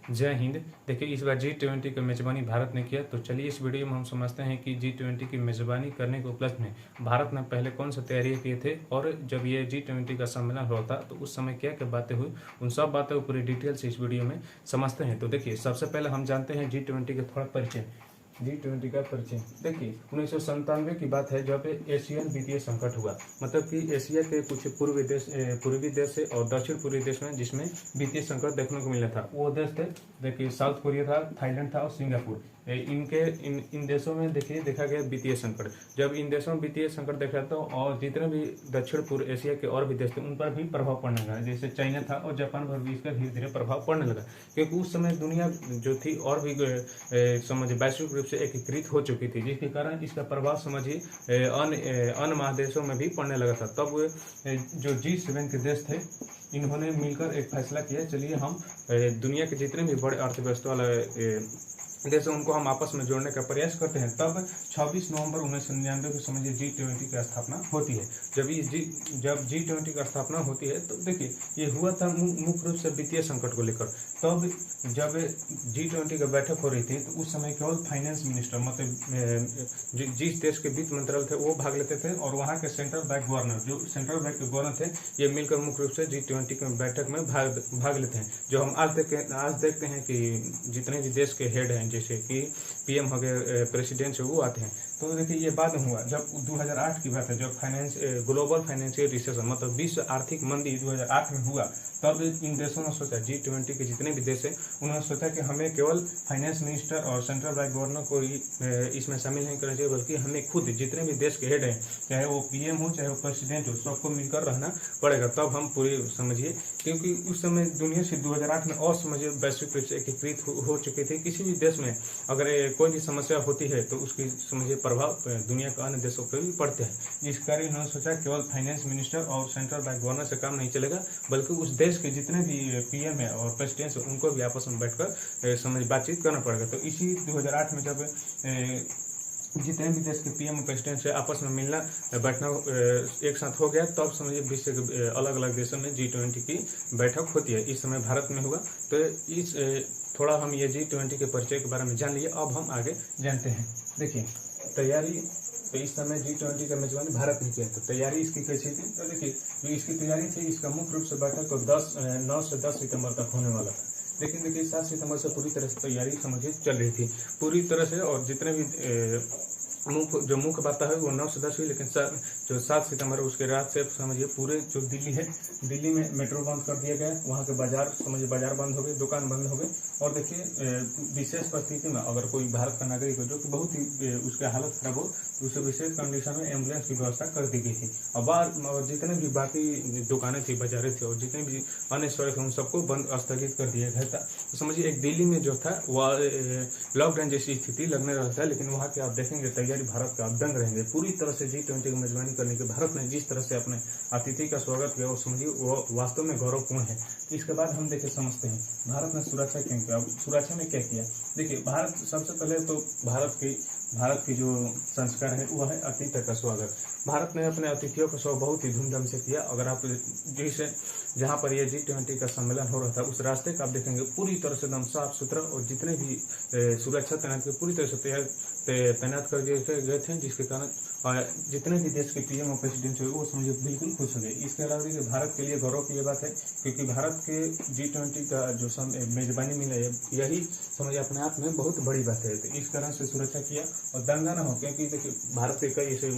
जय हिंद। देखिए, इस बार G20 की मेज़बानी भारत ने किया, तो चलिए इस वीडियो में हम समझते हैं कि G20 की मेज़बानी करने के उपलक्ष्य में भारत ने पहले कौन सा तैयारी किए थे, और जब ये G20 का सम्मेलन हुआ था तो उस समय क्या क्या बातें हुई, उन सब बातों को पूरी डिटेल से इस वीडियो में समझते हैं। तो देखिए, सबसे पहले हम जानते हैं G20 का थोड़ा परिचय। G20 का परिचय देखिए, 1997 की बात है जब एशियन वित्तीय संकट हुआ। मतलब कि एशिया के कुछ पूर्वी देश से और दक्षिण पूर्वी देश में जिसमें वित्तीय संकट देखने को मिला था, वो देश थे। देखिए, साउथ कोरिया था, थाईलैंड था और सिंगापुर। इन देशों में देखिए देखा गया वित्तीय संकट। जब इन देशों में वित्तीय संकट देखा तो और जितने भी दक्षिण पूर्व एशिया के और भी देश थे उन पर भी प्रभाव पड़ने लगा। जैसे चाइना था और जापान पर भी इसका धीरे धीरे प्रभाव पड़ने लगा, क्योंकि उस समय दुनिया जो थी और भी समझिए वैश्विक रूप से एकीकृत हो चुकी थी, जिसके कारण इसका प्रभाव समझिए अन्य महादेशों में भी पड़ने लगा था। तब जो G7 के देश थे, इन्होंने मिलकर एक फैसला किया, चलिए हम दुनिया के जितने भी बड़े अर्थव्यवस्था वाले देश उनको हम आपस में जोड़ने का प्रयास करते हैं। तब 26 नवंबर 1999 को समझिए G20 की स्थापना होती है। जब G20 की स्थापना होती है तो देखिए ये हुआ था मुख्य रूप से वित्तीय संकट को लेकर। तब जब G20 की बैठक हो रही थी तो उस समय केवल फाइनेंस मिनिस्टर, मतलब जिस देश के वित्त मंत्रालय थे वो भाग लेते थे, और वहाँ के सेंट्रल बैंक गवर्नर, जो सेंट्रल बैंक के गवर्नर थे, ये मिलकर मुख्य रूप से G20 की बैठक में भाग लेते हैं। जो हम आज देखते हैं कि जितने भी देश के हेड हैं, जैसे कि पीएम हो गए, प्रेसिडेंट वो आते हैं। तो देखिए ये बाद में हुआ जब 2008 की बात है, जब ग्लोबल फाइनेंशियल रिसेशन मतलब विश्व आर्थिक मंदी 2008 में हुआ। तब इन देशों ने सोचा, G20 के जितने भी देश हैं उन्होंने सोचा कि हमें केवल फाइनेंस मिनिस्टर और सेंट्रल बैंक गवर्नर को इसमें शामिल नहीं करना चाहिए, बल्कि हमें खुद जितने भी देश के हेड हैं, चाहे वो पीएम हो चाहे वो प्रेसिडेंट हो, सबको मिलकर रहना पड़ेगा। तब हम पूरे समझिए, क्योंकि उस समय दुनिया से 2008 में और समझिए वैश्विक रूप से एकीकृत हो चुके थे। किसी भी देश में अगर कोई भी समस्या होती है तो उसकी समझिए प्रभाव दुनिया के अन्य देशों पर भी पड़ते हैं। जिस कारण इन्होंने सोचा केवल फाइनेंस मिनिस्टर और सेंट्रल बैंक गवर्नर से काम नहीं चलेगा, बल्कि उस देश के जितने भी पीएम है और प्रेसिडेंट है उनको भी आपस में बैठकर समझ बातचीत करना पड़ेगा। तो इसी 2008 में जब जितने भी देश के पीएम प्रेसिडेंट से आपस में मिलना बैठना एक साथ हो गया, तब समझिए विश्व के अलग अलग देशों में G20 की बैठक होती है। इस समय भारत में हुआ। तो इस थोड़ा हम ये G20 के परिचय के बारे में जान लिए। अब हम आगे जानते हैं। देखिए तैयारी, तो इस समय G20 का मेजबानी भारत ने किया। तो तैयारी इसकी कैसी थी, तो देखिए जो इसकी तैयारी थी, इसका मुख्य रूप से बैठक को 9 से 10 सितंबर तक होने वाला था। लेकिन देखिए 7 सितंबर से पूरी तरह से तैयारी समझिए चल रही थी पूरी तरह से, और जितने भी जो मुख्य बात है वो 9 से 10 हुई। लेकिन जो 7 सितंबर उसके रात से समझिए पूरे जो दिल्ली है, दिल्ली में मेट्रो बंद कर दिया गया, वहाँ के बाजार समझिए बाजार बंद हो गए, दुकान बंद हो गए। और देखिए विशेष परिस्थिति में अगर कोई भारत का नागरिक हो जो कि बहुत ही उसकी हालत खराब हो, तो उसे विशेष कंडीशन में एम्बुलेंस की व्यवस्था कर दी गई थी। और जितने भी बाकी दुकानें थी, बाजारें थी, और जितने भी अन्य सड़क उन सबको बंद स्थगित कर दिया गया था। तो समझिए एक दिल्ली में जो था वह लॉकडाउन जैसी स्थिति लगने रहा था। लेकिन वहाँ के आप देखेंगे तैयारी भारत का अब दंग रहेंगे पूरी तरह से। G20 की मेजबानी करने के भारत ने जिस तरह से अपने अतिथि का स्वागत किया वो समझिए वो वास्तव में गौरवपूर्ण है। इसके बाद हम देखिए समझते हैं भारत ने सुरक्षा क्यों किया। अब सुरक्षा में क्या किया, देखिए भारत सबसे पहले तो भारत की जो संस्कार है वो है अतिथि का स्वागत। भारत ने अपने अतिथियों का स्वागत बहुत ही धूमधाम से किया। अगर आप जैसे जहाँ पर ये G20 का सम्मेलन हो रहा था उस रास्ते का आप देखेंगे पूरी तरह से एकदम साफ सुथरा, और जितने भी सुरक्षा तैनात पूरी तरह से तैनात कर दिए गए थे, जिसके कारण जितने भी देश के पीएम और प्रेसिडेंट हुए वो समझिए बिल्कुल खुश हो गए। इसके अलावा देखिए भारत के लिए गौरव की ये बात है, क्योंकि भारत के G20 का जो मेजबानी मिला है, यही समझिए अपने आप में बहुत बड़ी बात है। तो इस कारण से सुरक्षा किया और दंगा ना हो, क्योंकि देखिए भारत के कई ऐसे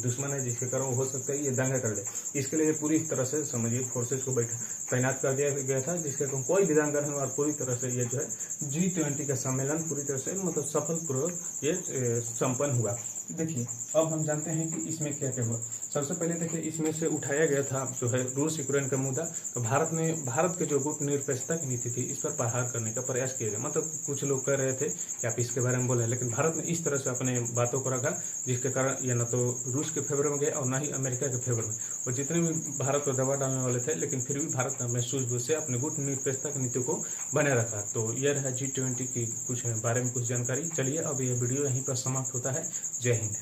दुश्मन है जिसके कारण हो सकता है ये दंगा कर दे। इसके लिए पूरी तरह से समझिए फोर्सेस को तैनात कर दिया गया था, जिसके कारण कोई भी दंगा नहीं। और पूरी तरह से ये जो है G20 का सम्मेलन पूरी तरह से मतलब सफलपूर्वक ये संपन्न हुआ। देखिए अब हम जानते हैं कि इसमें क्या क्या हुआ। सबसे पहले देखिए इसमें से उठाया गया था जो है रूस यूक्रेन का मुद्दा। तो भारत के जो गुटनिरपेक्षता की नीति थी इस पर प्रहार करने का प्रयास किया गया। मतलब कुछ लोग कह रहे थे कि आप इसके बारे में बोले, लेकिन भारत ने इस तरह से अपने बातों को रखा जिसके कारण ये न तो रूस के फेवर में गए और न ही अमेरिका के फेवर में। और जितने भी भारत को दबाव डालने वाले थे, लेकिन फिर भी भारत ने अपने सूझबूझ से अपने गुटनिरपेक्षता की नीति को बनाए रखा। तो यह रहा G20 की कुछ बारे में कुछ जानकारी। चलिए अब यह वीडियो यहीं पर समाप्त होता है। जय हिंद।